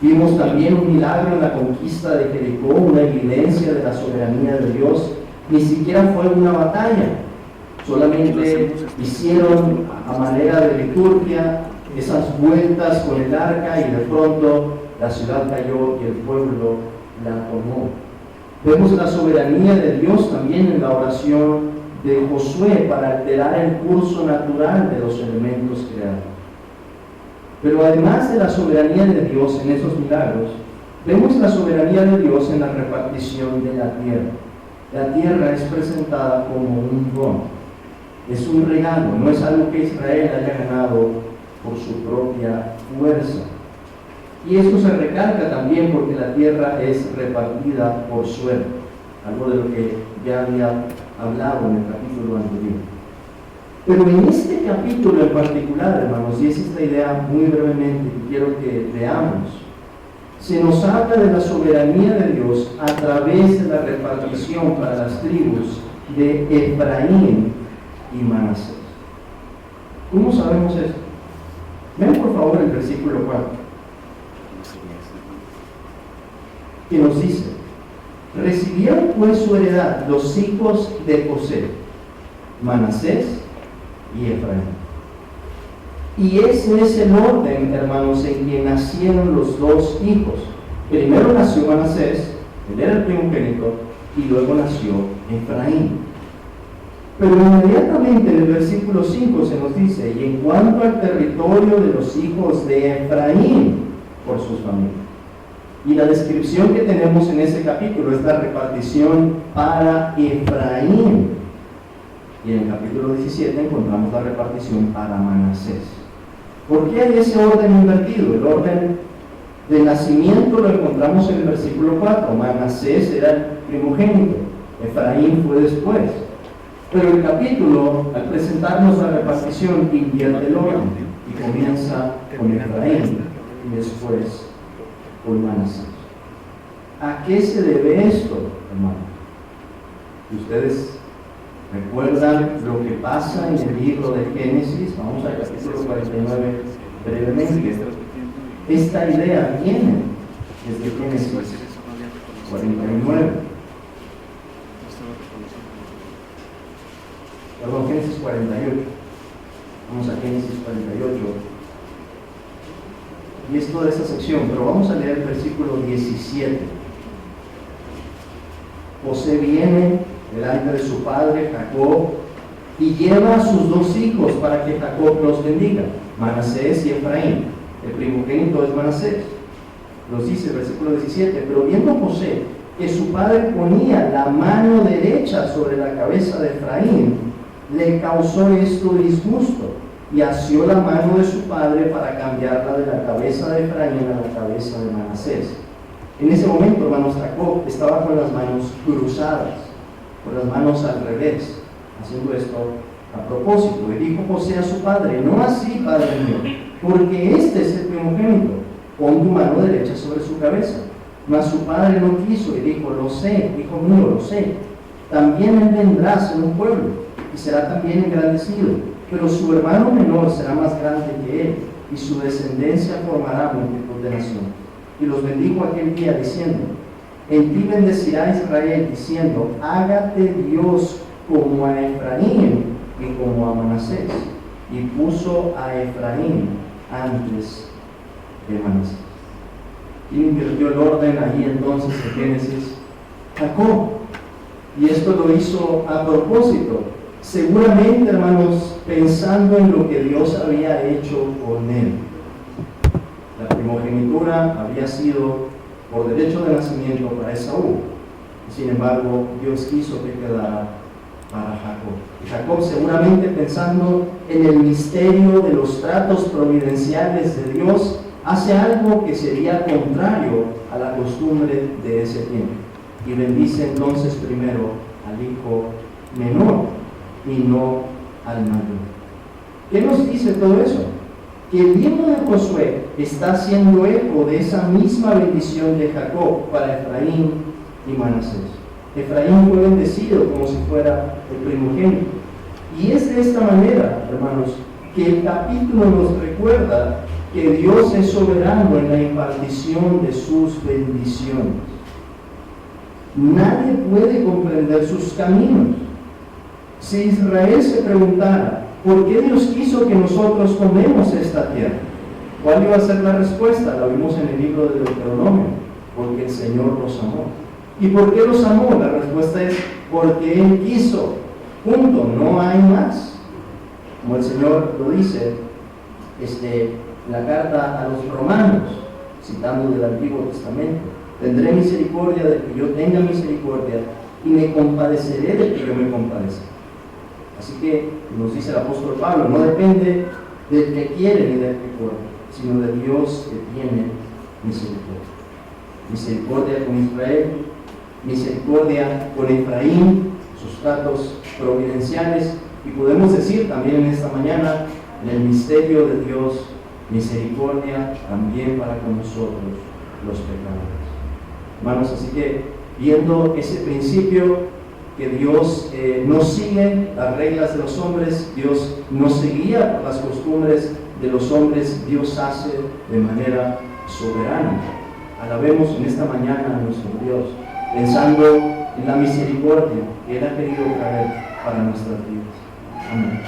Vimos también un milagro en la conquista de Jericó, una evidencia de la soberanía de Dios. Ni siquiera fue una batalla, solamente hicieron a manera de liturgia esas vueltas con el arca y de pronto la ciudad cayó y el pueblo la tomó. Vemos la soberanía de Dios también en la oración de Josué para alterar el curso natural de los elementos creados. Pero además de la soberanía de Dios en esos milagros, vemos la soberanía de Dios en la repartición de la tierra. La tierra es presentada como un don, es un regalo, no es algo que Israel haya ganado por su propia fuerza. Y esto se recalca también porque la tierra es repartida por suerte, algo de lo que ya había hablado en el capítulo anterior. Pero en este capítulo en particular, hermanos, y es esta idea muy brevemente que quiero que veamos, se nos habla de la soberanía de Dios a través de la repartición para las tribus de Efraín y Manasés. ¿Cómo sabemos esto? Ven por favor el versículo 4, que nos dice: recibieron pues su heredad los hijos de José, Manasés y Efraín. Y ese es el orden, hermanos, en que nacieron los dos hijos. Primero nació Manasés, él era el primogénito, y luego nació Efraín. Pero inmediatamente en el versículo 5 se nos dice: y en cuanto al territorio de los hijos de Efraín, por sus familias. Y la descripción que tenemos en ese capítulo es la repartición para Efraín. Y en el capítulo 17 encontramos la repartición para Manasés. ¿Por qué hay ese orden invertido? El orden de nacimiento lo encontramos en el versículo 4. Manasés era el primogénito, Efraín fue después. Pero el capítulo, al presentarnos la repartición, invierte el orden y comienza con Efraín y después con Manasés. ¿A qué se debe esto, hermano? ¿Ustedes recuerdan lo que pasa en el libro de Génesis? Vamos al capítulo 49 brevemente. Esta idea viene desde Génesis 49. Perdón, Génesis 48. Vamos a Génesis 48. Y es toda esa sección, pero vamos a leer el versículo 17. José viene delante de su padre Jacob y lleva a sus dos hijos para que Jacob los bendiga, Manasés y Efraín. El primogénito es Manasés. Nos dice el versículo 17: pero viendo José que su padre ponía la mano derecha sobre la cabeza de Efraín, le causó esto disgusto y asió la mano de su padre para cambiarla de la cabeza de Efraín a la cabeza de Manasés. En ese momento, hermanos, Jacob estaba con las manos cruzadas, con las manos al revés, haciendo esto a propósito. Y dijo José a su padre: no así, padre mío, porque este es el primogénito, pon tu mano derecha sobre su cabeza. Mas su padre no quiso y dijo: lo sé, hijo mío, lo sé. También él vendrá a ser un pueblo y será también engrandecido, pero su hermano menor será más grande que él, y su descendencia formará multitud de naciones. Y los bendijo aquel día diciendo: en ti bendecirá Israel, diciendo: hágate Dios como a Efraín y como a Manasés. Y puso a Efraín antes de Manasés. ¿Quién invirtió el orden ahí entonces en Génesis? Jacob. Y esto lo hizo a propósito, seguramente, hermanos, pensando en lo que Dios había hecho con él. La primogenitura había sido por derecho de nacimiento para Esaú. Sin embargo, Dios quiso que quedara para Jacob. Y Jacob, seguramente pensando en el misterio de los tratos providenciales de Dios, hace algo que sería contrario a la costumbre de ese tiempo. Y bendice entonces primero al hijo menor y no al mayor. ¿Qué nos dice todo eso? Que el libro de Josué está haciendo eco de esa misma bendición de Jacob para Efraín y Manasés. Efraín fue bendecido como si fuera el primogénito. Y es de esta manera, hermanos, que el capítulo nos recuerda que Dios es soberano en la impartición de sus bendiciones. Nadie puede comprender sus caminos. Si Israel se preguntara, ¿por qué Dios quiso que nosotros tomemos esta tierra? ¿Cuál iba a ser la respuesta? La vimos en el libro de Deuteronomio: porque el Señor los amó. ¿Y por qué los amó? La respuesta es porque Él quiso. Punto, no hay más. Como el Señor lo dice, la carta a los romanos, citando del Antiguo Testamento: tendré misericordia de que yo tenga misericordia y me compadeceré de que yo me compadezca. Así que nos dice el apóstol Pablo, no depende del que quiere ni del que corre, sino de Dios que tiene misericordia. Misericordia con Israel, misericordia con Efraín, sus tratos providenciales, y podemos decir también en esta mañana, en el misterio de Dios, misericordia también para con nosotros los pecadores. Hermanos, así que viendo ese principio, que Dios no sigue las reglas de los hombres, Dios no se guía por las costumbres de los hombres, Dios hace de manera soberana. Alabemos en esta mañana a nuestro Dios, pensando en la misericordia que Él ha querido traer para nuestras vidas. Amén.